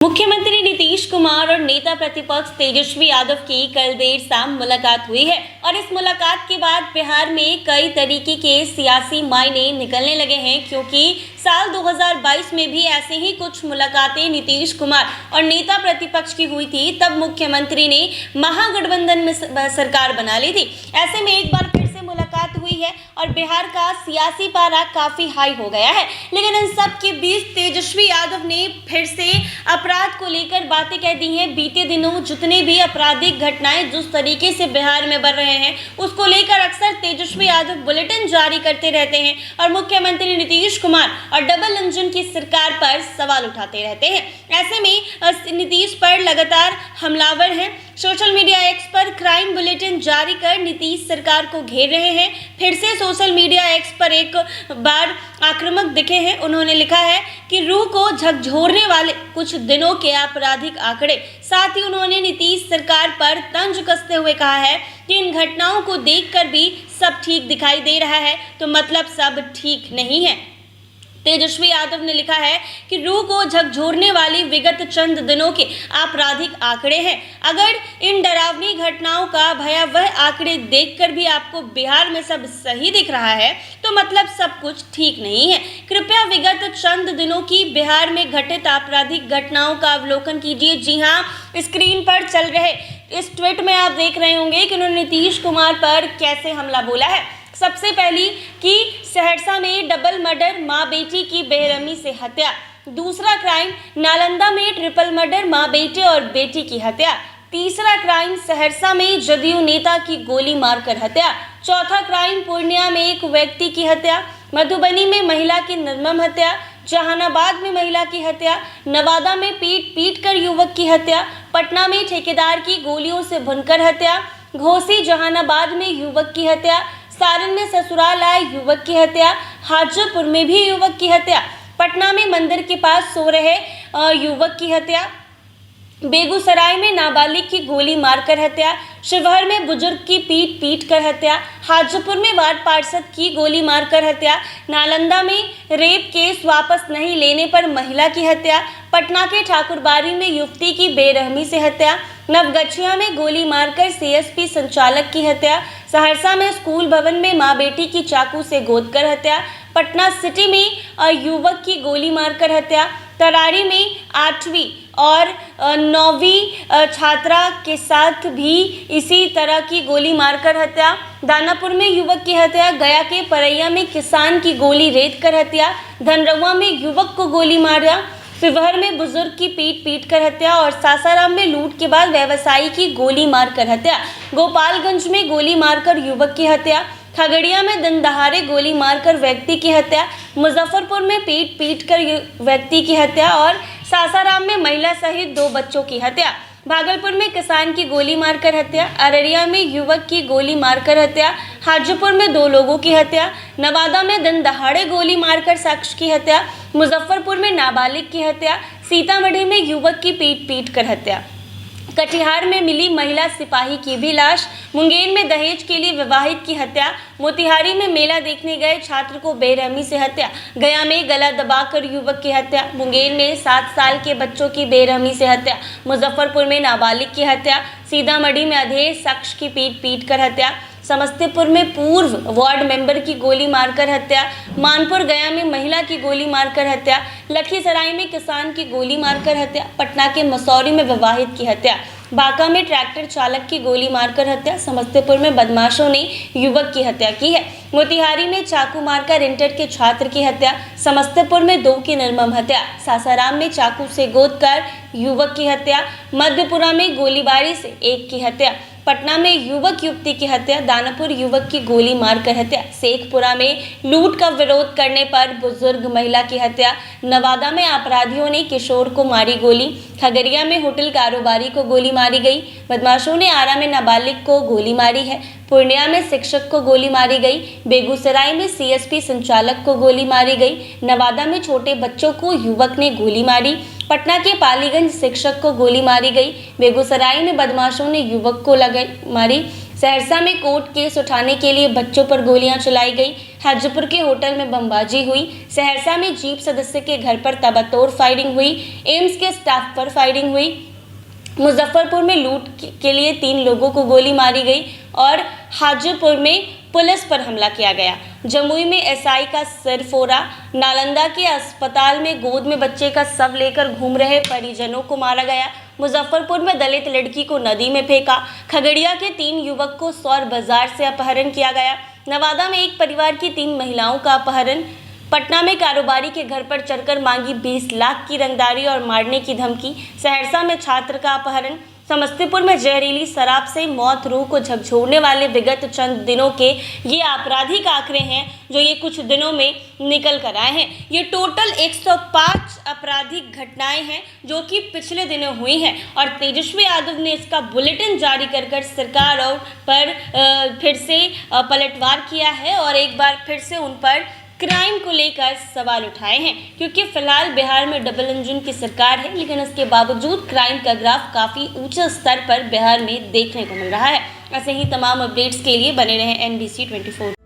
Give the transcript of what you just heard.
मुख्यमंत्री नीतीश कुमार और नेता प्रतिपक्ष तेजस्वी यादव की कल देर शाम मुलाकात हुई है और इस मुलाकात के बाद बिहार में कई तरीके के सियासी मायने निकलने लगे हैं, क्योंकि साल 2022 में भी ऐसे ही कुछ मुलाकातें नीतीश कुमार और नेता प्रतिपक्ष की हुई थी। तब मुख्यमंत्री ने महागठबंधन में सरकार बना ली थी। ऐसे में एक बार फिर से मुलाकात हुई है और बिहार का सियासी पारा काफी हाई हो गया है। लेकिन इन सब के बीच तेजस्वी यादव ने फिर से अपराध को लेकर बातें कह दी हैं। बीते दिनों जितने भी आपराधिक घटनाएं जिस तरीके से बिहार में बढ़ रहे हैं, उसको लेकर अक्सर तेजस्वी यादव बुलेटिन जारी करते रहते हैं और मुख्यमंत्री नीतीश कुमार और डबल इंजन की सरकार पर सवाल उठाते रहते हैं। ऐसे में नीतीश पर लगातार हमलावर हैं। सोशल मीडिया एक्स पर क्राइम बुलेटिन जारी कर नीतीश सरकार को घेर रहे हैं। फिर से सोशल मीडिया एक्स पर एक बार आक्रामक दिखे हैं। उन्होंने लिखा है कि रूह को झकझोरने वाले कुछ दिनों के आपराधिक आंकड़े। साथ ही उन्होंने नीतीश सरकार पर तंज कसते हुए कहा है कि इन घटनाओं को देखकर भी सब ठीक दिखाई दे रहा है, तो मतलब सब ठीक नहीं है। तेजस्वी यादव ने लिखा है कि रूह को झकझोरने वाली विगत चंद दिनों के आपराधिक आंकड़े हैं। अगर इन डरावनी घटनाओं का भयावह आंकड़े देखकर भी आपको बिहार में सब सही दिख रहा है, तो मतलब सब कुछ ठीक नहीं है। कृपया विगत चंद दिनों की बिहार में घटित आपराधिक घटनाओं का अवलोकन कीजिए। जी हाँ, स्क्रीन पर चल रहे इस ट्वीट में आप देख रहे होंगे कि उन्होंने नीतीश कुमार पर कैसे हमला बोला है। सबसे पहली कि सहरसा में डबल मर्डर, माँ बेटी की बेरहमी से हत्या। दूसरा क्राइम नालंदा में ट्रिपल मर्डर, माँ बेटे और बेटी की हत्या। तीसरा क्राइम सहरसा में जदयू नेता की गोली मारकर हत्या। चौथा क्राइम पूर्णिया में एक व्यक्ति की हत्या। मधुबनी में महिला की निर्मम हत्या। जहानाबाद में महिला की हत्या। नवादा में पीट कर युवक की हत्या। पटना में ठेकेदार की गोलियों से भुनकर हत्या। घोसी जहानाबाद में युवक की हत्या। सारण में ससुराल आए युवक की हत्या। हाजीपुर में भी युवक की हत्या। पटना में मंदिर के पास सो रहे युवक की हत्या। बेगूसराय में नाबालिग की गोली मारकर हत्या। शिवहर में बुजुर्ग की पीट कर हत्या। हाजीपुर में वार्ड पार्षद की गोली मारकर हत्या। नालंदा में रेप केस वापस नहीं लेने पर महिला की हत्या। पटना के ठाकुरबाड़ी में युवती की बेरहमी से हत्या। नवगछिया में गोली मारकर सीएसपी संचालक की हत्या। सहरसा में स्कूल भवन में मां बेटी की चाकू से गोदकर हत्या। पटना सिटी में युवक की गोली मारकर हत्या। तरारी में 8वीं और 9वीं छात्रा के साथ भी इसी तरह की गोली मारकर हत्या। दानापुर में युवक की हत्या। गया के परैया में किसान की गोली रेत कर हत्या। धनरवा में युवक को गोली मारा। शिवहर में बुजुर्ग की पीट कर हत्या और सासाराम में लूट के बाद व्यवसायी की गोली मारकर हत्या। गोपालगंज में गोली मारकर युवक की हत्या। खगड़िया में दिन दहाड़े गोली मारकर व्यक्ति की हत्या। मुजफ्फरपुर में पीट कर व्यक्ति की हत्या और सासाराम में महिला सहित 2 बच्चों की हत्या। भागलपुर में किसान की गोली मारकर हत्या। अररिया में युवक की गोली मारकर हत्या। हाजीपुर में 2 लोगों की हत्या। नवादा में दिन दहाड़े गोली मारकर शख्स की हत्या। मुजफ्फरपुर में नाबालिग की हत्या। सीतामढ़ी में युवक की पीट कर हत्या। कटिहार में मिली महिला सिपाही की भी लाश। मुंगेर में दहेज के लिए विवाहित की हत्या। मोतिहारी में मेला देखने गए छात्र को बेरहमी से हत्या। गया में गला दबाकर युवक की हत्या। मुंगेर में 7 साल के बच्चों की बेरहमी से हत्या। मुजफ्फरपुर में नाबालिग की हत्या। सीतामढ़ी में अधेड़ शख्स की पीट कर हत्या। समस्तीपुर में पूर्व वार्ड मेंबर की गोली मारकर हत्या। मानपुर गया में महिला की गोली मारकर हत्या। लखीसराय में किसान की गोली मारकर हत्या। पटना के मसौरी में विवाहित की हत्या। बांका में ट्रैक्टर चालक की गोली मारकर हत्या। समस्तीपुर में बदमाशों ने युवक की हत्या की है। मोतिहारी में चाकू मारकर इंटर के छात्र की हत्या। समस्तीपुर में 2 की निर्मम हत्या। सासाराम में चाकू से गोदकर युवक की हत्या। मधेपुरा में गोलीबारी से 1 की हत्या। पटना में युवक युवती की हत्या। दानापुर युवक की गोली मारकर हत्या। शेखपुरा में लूट का विरोध करने पर बुजुर्ग महिला की हत्या। नवादा में अपराधियों ने किशोर को मारी गोली। खगड़िया में होटल कारोबारी को गोली मारी गई। बदमाशों ने आरा में नाबालिग को गोली मारी है। पूर्णिया में शिक्षक को गोली मारी गई। बेगूसराय में सीएसपी संचालक को गोली मारी गई। नवादा में छोटे बच्चों को युवक ने गोली मारी। पटना के पालीगंज शिक्षक को गोली मारी गई। बेगूसराय में बदमाशों ने युवक को मारी। सहरसा में कोर्ट केस उठाने के लिए बच्चों पर गोलियां चलाई गई। हाजीपुर के होटल में बमबाजी हुई। सहरसा में जीप सदस्य के घर पर ताबड़तोड़ फायरिंग हुई। एम्स के स्टाफ पर फायरिंग हुई। मुजफ्फरपुर में लूट के लिए 3 लोगों को गोली मारी गई और हाजीपुर में पुलिस पर हमला किया गया। जमुई में एसआई का सिर फोड़ा। नालंदा के अस्पताल में गोद में बच्चे का शव लेकर घूम रहे परिजनों को मारा गया। मुजफ्फरपुर में दलित लड़की को नदी में फेंका। खगड़िया के 3 युवक को सौर बाजार से अपहरण किया गया। नवादा में एक परिवार की 3 महिलाओं का अपहरण। पटना में कारोबारी के घर पर चढ़कर मांगी 20 लाख की रंगदारी और मारने की धमकी। सहरसा में छात्र का अपहरण। समस्तीपुर में जहरीली शराब से मौत, रूह को झकझोरने वाले विगत चंद दिनों के ये आपराधिक आंकड़े हैं जो ये कुछ दिनों में निकल कर आए हैं। ये टोटल 105 आपराधिक घटनाएं हैं जो कि पिछले दिनों हुई हैं और तेजस्वी यादव ने इसका बुलेटिन जारी कर सरकार और पर फिर से पलटवार किया है और एक बार फिर से उन पर क्राइम को लेकर सवाल उठाए हैं, क्योंकि फिलहाल बिहार में डबल इंजन की सरकार है, लेकिन इसके बावजूद क्राइम का ग्राफ काफ़ी ऊंचे स्तर पर बिहार में देखने को मिल रहा है। ऐसे ही तमाम अपडेट्स के लिए बने रहें NBC 24।